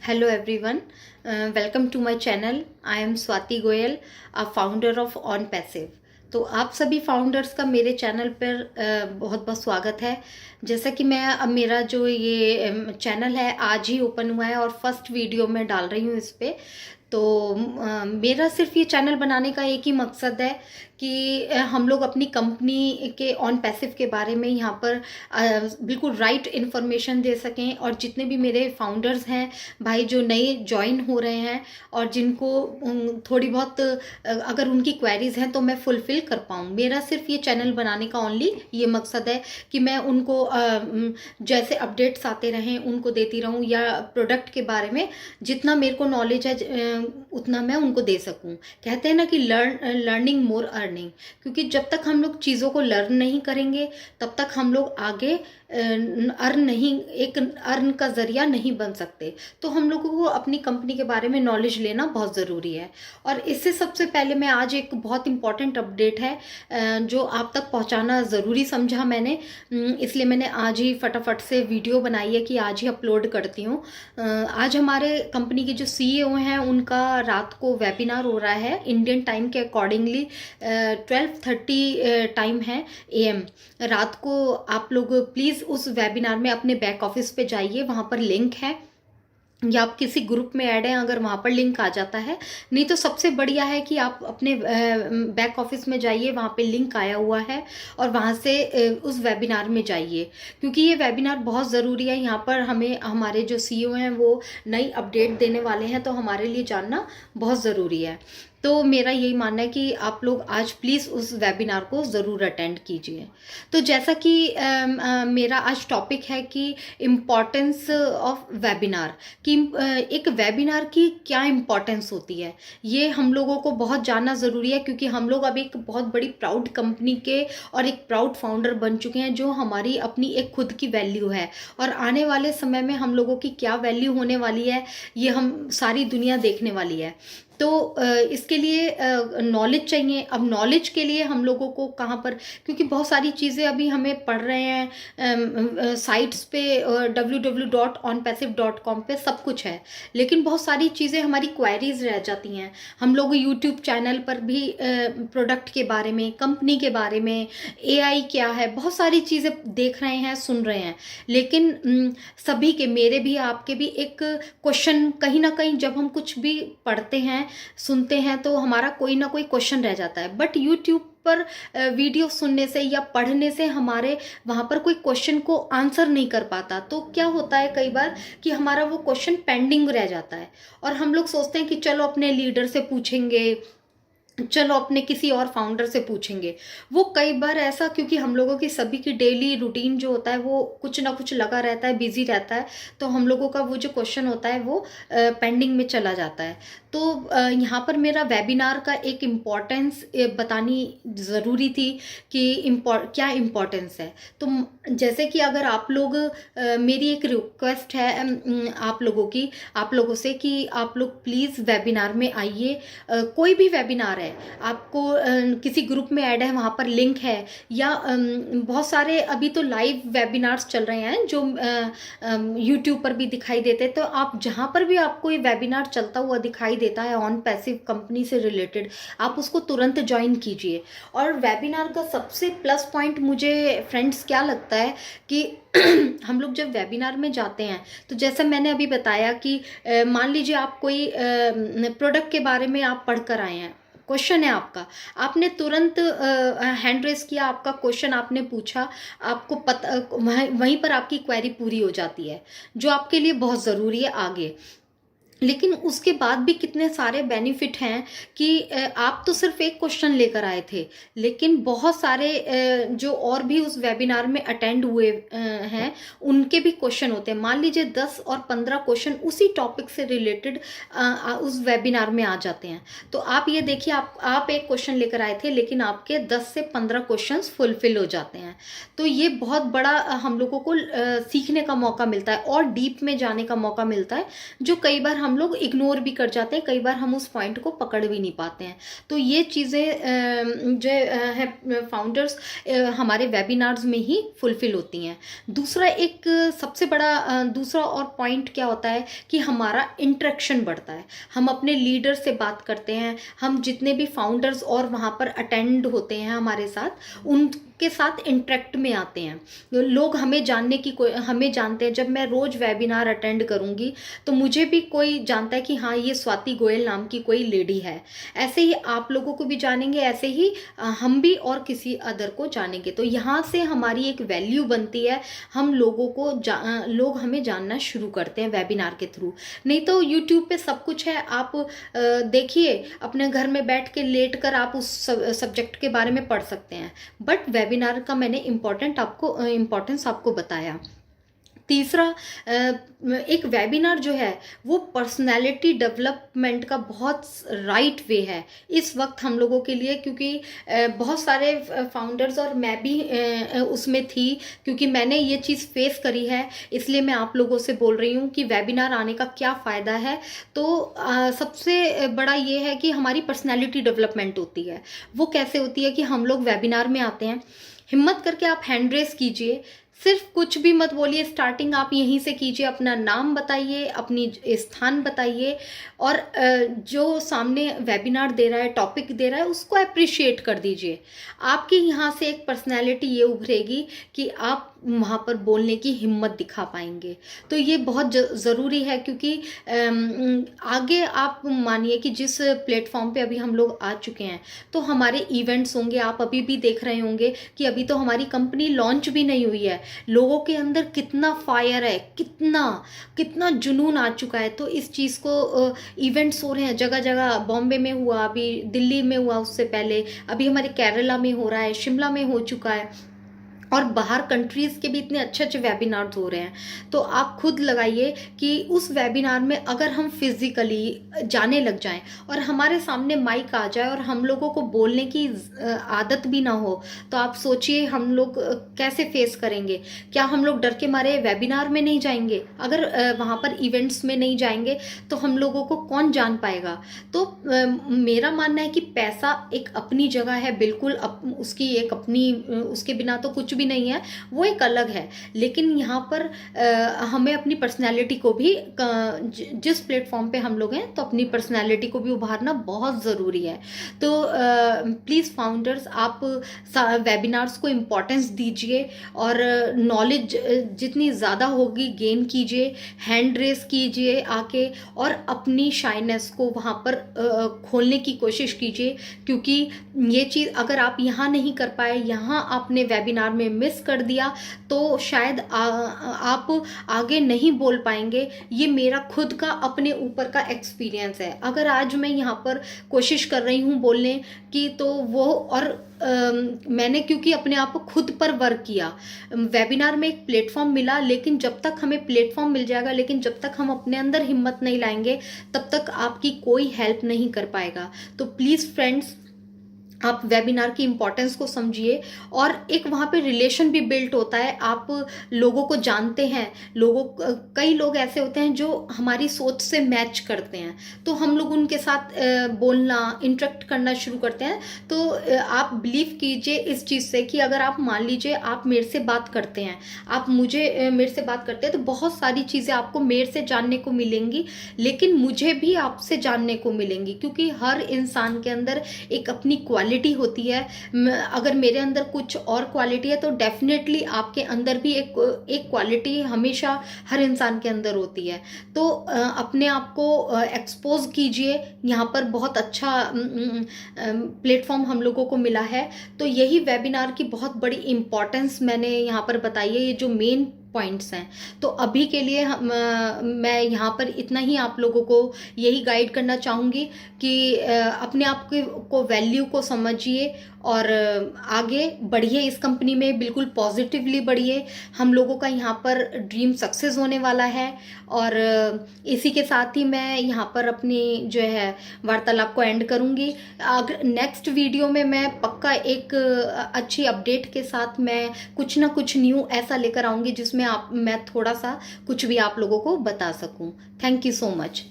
Hello everyone, welcome to my channel. I am Swati Goyal, a founder of On Passive. तो आप सभी founders का मेरे channel पर बहुत बहुत स्वागत है। जैसा कि मैं अब मेरा जो ये चैनल है आज ही ओपन हुआ है और फर्स्ट वीडियो मैं डाल रही हूँ इस पे। तो मेरा सिर्फ ये चैनल बनाने का एक ही मकसद है कि हम लोग अपनी कंपनी के ऑन पैसिव के बारे में यहाँ पर बिल्कुल राइट इन्फॉर्मेशन दे सकें, और जितने भी मेरे फाउंडर्स हैं भाई जो नए ज्वाइन हो रहे हैं और जिनको थोड़ी बहुत अगर उनकी क्वेरीज हैं तो मैं फुलफिल कर पाऊँ। मेरा सिर्फ ये चैनल बनाने का ओनली ये मकसद है कि मैं उनको जैसे अपडेट्स आते रहें उनको देती रहूँ, या प्रोडक्ट के बारे में जितना मेरे को नॉलेज है उतना मैं उनको दे सकूँ। कहते हैं ना कि लर्निंग मोर अर्निंग, क्योंकि जब तक हम लोग चीज़ों को लर्न नहीं करेंगे तब तक हम लोग आगे अर्न का जरिया नहीं बन सकते। तो हम लोगों को अपनी कंपनी के बारे में नॉलेज लेना बहुत ज़रूरी है। और इससे सबसे पहले मैं आज एक बहुत इंपॉर्टेंट अपडेट है जो आप तक पहुंचाना ज़रूरी समझा मैंने, इसलिए मैंने आज ही फटाफट से वीडियो बनाई है कि आज ही अपलोड करती हूँ। आज हमारे कंपनी के जो CEO हैं उनका रात को वेबिनार हो रहा है इंडियन टाइम के अकॉर्डिंगली। 12:30 टाइम है AM रात को। आप लोग प्लीज़ उस वेबिनार में अपने बैक ऑफिस पे जाइए, वहाँ पर लिंक है, या आप किसी ग्रुप में ऐड हैं अगर वहाँ पर लिंक आ जाता है। नहीं तो सबसे बढ़िया है कि आप अपने बैक ऑफिस में जाइए, वहाँ पे लिंक आया हुआ है और वहाँ से उस वेबिनार में जाइए, क्योंकि ये वेबिनार बहुत ज़रूरी है। यहाँ पर हमें हमारे जो CEO हैं वो नई अपडेट देने वाले हैं, तो हमारे लिए जानना बहुत ज़रूरी है। तो मेरा यही मानना है कि आप लोग आज प्लीज़ उस वेबिनार को ज़रूर अटेंड कीजिए। तो जैसा कि मेरा आज टॉपिक है कि इम्पॉर्टेंस ऑफ वेबिनार, कि एक वेबिनार की क्या इम्पोर्टेंस होती है, ये हम लोगों को बहुत जानना ज़रूरी है, क्योंकि हम लोग अब एक बहुत बड़ी प्राउड कंपनी के और एक प्राउड फाउंडर बन चुके हैं, जो हमारी अपनी एक खुद की वैल्यू है। और आने वाले समय में हम लोगों की क्या वैल्यू होने वाली है ये हम सारी दुनिया देखने वाली है। तो इसके लिए नॉलेज चाहिए। अब नॉलेज के लिए हम लोगों को कहाँ पर, क्योंकि बहुत सारी चीज़ें अभी हमें पढ़ रहे हैं साइट्स पे, www.onpassive.com पे सब कुछ है, लेकिन बहुत सारी चीज़ें हमारी क्वेरीज रह जाती हैं। हम लोग यूट्यूब चैनल पर भी प्रोडक्ट के बारे में, कंपनी के बारे में, AI क्या है, बहुत सारी चीज़ें देख रहे हैं, सुन रहे हैं, लेकिन सभी के, मेरे भी आपके भी एक क्वेश्चन कहीं ना कहीं जब हम कुछ भी पढ़ते हैं सुनते हैं तो हमारा कोई ना कोई क्वेश्चन रह जाता है। बट यूट्यूब पर वीडियो सुनने से या पढ़ने से हमारे वहाँ पर कोई क्वेश्चन को आंसर नहीं कर पाता। तो क्या होता है कई बार कि हमारा वो क्वेश्चन पेंडिंग रह जाता है, और हम लोग सोचते हैं कि चलो अपने लीडर से पूछेंगे, चलो अपने किसी और फाउंडर से पूछेंगे। वो कई बार ऐसा, क्योंकि हम लोगों की सभी की डेली रूटीन जो होता है वो कुछ ना कुछ लगा रहता है, बिजी रहता है, तो हम लोगों का वो जो क्वेश्चन होता है वो पेंडिंग में चला जाता है। तो यहाँ पर मेरा वेबिनार का एक इम्पॉर्टेंस बतानी ज़रूरी थी कि क्या इम्पॉर्टेंस है। तो जैसे कि अगर आप लोग मेरी एक रिक्वेस्ट है आप लोगों से कि आप लोग प्लीज़ वेबिनार में आइए। कोई भी वेबिनार है, आपको किसी ग्रुप में ऐड है, वहाँ पर लिंक है, या बहुत सारे अभी तो लाइव वेबिनार्स चल रहे हैं जो यूट्यूब पर भी दिखाई देते हैं। तो आप जहाँ पर भी आपको ये वेबिनार चलता हुआ दिखाई देता है ऑन पैसिव कंपनी से रिलेटेड, आप उसको तुरंत ज्वाइन कीजिए। और वेबिनार का सबसे प्लस पॉइंट मुझे फ्रेंड्स क्या लगता है कि हम लोग जब वेबिनार में जाते हैं तो जैसा मैंने अभी बताया कि मान लीजिए आप कोई प्रोडक्ट के बारे में आप पढ़ कर आए हैं, क्वेश्चन है आपका, आपने तुरंत हैंड रेस किया, आपका क्वेश्चन आपने पूछा, आपको पता वहीं पर आपकी क्वेरी पूरी हो जाती है, जो आपके लिए बहुत ज़रूरी है आगे। लेकिन उसके बाद भी कितने सारे बेनिफिट हैं कि आप तो सिर्फ एक क्वेश्चन लेकर आए थे, लेकिन बहुत सारे जो और भी उस वेबिनार में अटेंड हुए हैं उनके भी क्वेश्चन होते हैं। मान लीजिए 10 और 15 क्वेश्चन उसी टॉपिक से रिलेटेड उस वेबिनार में आ जाते हैं। तो आप ये देखिए, आप एक क्वेश्चन लेकर आए थे लेकिन आपके 10 से 15 क्वेश्चन फुलफिल हो जाते हैं। तो ये बहुत बड़ा हम लोगों को सीखने का मौका मिलता है और डीप में जाने का मौका मिलता है, जो कई बार हम हम लोग इग्नोर भी कर जाते हैं, कई बार हम उस पॉइंट को पकड़ भी नहीं पाते हैं। तो ये चीज़ें जो है फाउंडर्स हमारे वेबिनार्स में ही फुलफिल होती हैं। दूसरा एक सबसे बड़ा दूसरा और पॉइंट क्या होता है कि हमारा इंटरेक्शन बढ़ता है। हम अपने लीडर से बात करते हैं, हम जितने भी फाउंडर्स और वहाँ पर अटेंड होते हैं हमारे साथ, उनके साथ इंटरेक्ट में आते हैं। लोग हमें हमें जानते हैं। जब मैं रोज़ वेबिनार अटेंड करूँगी तो मुझे भी कोई जानता है कि हाँ, ये स्वाति गोयल नाम की कोई लेडी है। ऐसे ही आप लोगों को भी जानेंगे, ऐसे ही हम भी और किसी अदर को जानेंगे। तो यहाँ से हमारी एक वैल्यू बनती है, हम लोगों को लोग हमें जानना शुरू करते हैं वेबिनार के थ्रू। नहीं तो यूट्यूब पे सब कुछ है, आप देखिए, अपने घर में बैठ के लेट कर आप उस सब्जेक्ट के बारे में पढ़ सकते हैं, बट वेबिनार का मैंने इम्पोर्टेंस आपको बताया। तीसरा, एक वेबिनार जो है वो पर्सनालिटी डेवलपमेंट का बहुत राइट वे है इस वक्त हम लोगों के लिए, क्योंकि बहुत सारे फाउंडर्स और मैं भी उसमें थी, क्योंकि मैंने ये चीज़ फेस करी है, इसलिए मैं आप लोगों से बोल रही हूँ कि वेबिनार आने का क्या फ़ायदा है। तो सबसे बड़ा ये है कि हमारी पर्सनालिटी डेवलपमेंट होती है। वो कैसे होती है कि हम लोग वेबिनार में आते हैं, हिम्मत करके आप हैंड रेस कीजिए, सिर्फ कुछ भी मत बोलिए, स्टार्टिंग आप यहीं से कीजिए, अपना नाम बताइए, अपनी स्थान बताइए, और जो सामने वेबिनार दे रहा है, टॉपिक दे रहा है, उसको अप्रिशिएट कर दीजिए। आपकी यहाँ से एक पर्सनैलिटी ये उभरेगी कि आप वहाँ पर बोलने की हिम्मत दिखा पाएंगे। तो ये बहुत ज़रूरी है, क्योंकि आगे आप मानिए कि जिस प्लेटफॉर्म पे अभी हम लोग आ चुके हैं, तो हमारे इवेंट्स होंगे, आप अभी भी देख रहे होंगे कि अभी तो हमारी कंपनी लॉन्च भी नहीं हुई है, लोगों के अंदर कितना फायर है, कितना कितना जुनून आ चुका है। तो इस चीज़ को इवेंट्स हो रहे हैं जगह जगह, बॉम्बे में हुआ, अभी दिल्ली में हुआ, उससे पहले अभी हमारे केरला में हो रहा है, शिमला में हो चुका है, और बाहर कंट्रीज़ के भी इतने अच्छे अच्छे वेबिनार्स हो रहे हैं। तो आप खुद लगाइए कि उस वेबिनार में अगर हम फिज़िकली जाने लग जाएं और हमारे सामने माइक आ जाए और हम लोगों को बोलने की आदत भी ना हो, तो आप सोचिए हम लोग कैसे फेस करेंगे। क्या हम लोग डर के मारे वेबिनार में नहीं जाएंगे? अगर वहाँ पर इवेंट्स में नहीं जाएंगे तो हम लोगों को कौन जान पाएगा? तो मेरा मानना है कि पैसा एक अपनी जगह है, बिल्कुल उसकी एक अपनी, उसके बिना तो कुछ भी नहीं है, वो एक अलग है। लेकिन यहाँ पर हमें अपनी पर्सनैलिटी को भी, जिस प्लेटफॉर्म पे हम लोग हैं, तो अपनी पर्सनैलिटी को भी उभारना बहुत ज़रूरी है। तो प्लीज़ फाउंडर्स, आप वेबिनार्स को इम्पोर्टेंस दीजिए, और नॉलेज जितनी ज़्यादा होगी गेन कीजिए, हैंड रेस कीजिए आके, और अपनी शाइनेस को वहाँ पर खोलने की कोशिश कीजिए। क्योंकि ये चीज़ अगर आप यहाँ नहीं कर पाए, यहाँ आपने वेबिनार में मिस कर दिया, तो शायद आप आगे नहीं बोल पाएंगे। ये मेरा खुद का अपने ऊपर का एक्सपीरियंस है। अगर आज मैं यहाँ पर कोशिश कर रही हूँ बोलने की, तो वो और मैंने क्योंकि अपने आप को खुद पर वर्क किया, वेबिनार में एक प्लेटफॉर्म मिला, लेकिन जब तक हमें प्लेटफॉर्म मिल जाएगा, लेकिन जब तक हम अपने अंदर हिम्मत नहीं लाएंगे, तब तक आपकी कोई हेल्प नहीं कर पाएगा। तो प्लीज़ फ्रेंड्स, आप वेबिनार की इम्पोर्टेंस को समझिए, और एक वहाँ पे रिलेशन भी बिल्ट होता है, आप लोगों को जानते हैं। कई लोग ऐसे होते हैं जो हमारी सोच से मैच करते हैं, तो हम लोग उनके साथ बोलना, इंटरेक्ट करना शुरू करते हैं। तो आप बिलीव कीजिए इस चीज़ से कि अगर आप मान लीजिए आप मेरे से बात करते हैं, आप मेरे से बात करते हैं, तो बहुत सारी चीज़ें आपको मेरे से जानने को मिलेंगी, लेकिन मुझे भी आपसे जानने को मिलेंगी, क्योंकि हर इंसान के अंदर एक अपनी क्वालिटी होती है। अगर मेरे अंदर कुछ और क्वालिटी है, तो डेफिनेटली आपके अंदर भी एक क्वालिटी हमेशा हर इंसान के अंदर होती है। तो अपने आप को एक्सपोज कीजिए। यहाँ पर बहुत अच्छा प्लेटफॉर्म हम लोगों को मिला है। तो यही वेबिनार की बहुत बड़ी इम्पोर्टेंस मैंने यहाँ पर बताई है, ये जो मेन पॉइंट्स हैं। तो अभी के लिए मैं यहाँ पर इतना ही आप लोगों को यही गाइड करना चाहूँगी कि अपने आप को वैल्यू को समझिए, और आगे बढ़िए, इस कंपनी में बिल्कुल पॉजिटिवली बढ़िए। हम लोगों का यहाँ पर ड्रीम सक्सेस होने वाला है। और इसी के साथ ही मैं यहाँ पर अपनी जो है वार्तालाप को एंड करूँगी। अगर नेक्स्ट वीडियो में मैं पक्का एक अच्छी अपडेट के साथ मैं कुछ ना कुछ न्यू ऐसा लेकर आऊँगी, जिसमें मैं थोड़ा सा कुछ भी आप लोगों को बता सकूँ। Thank you so much.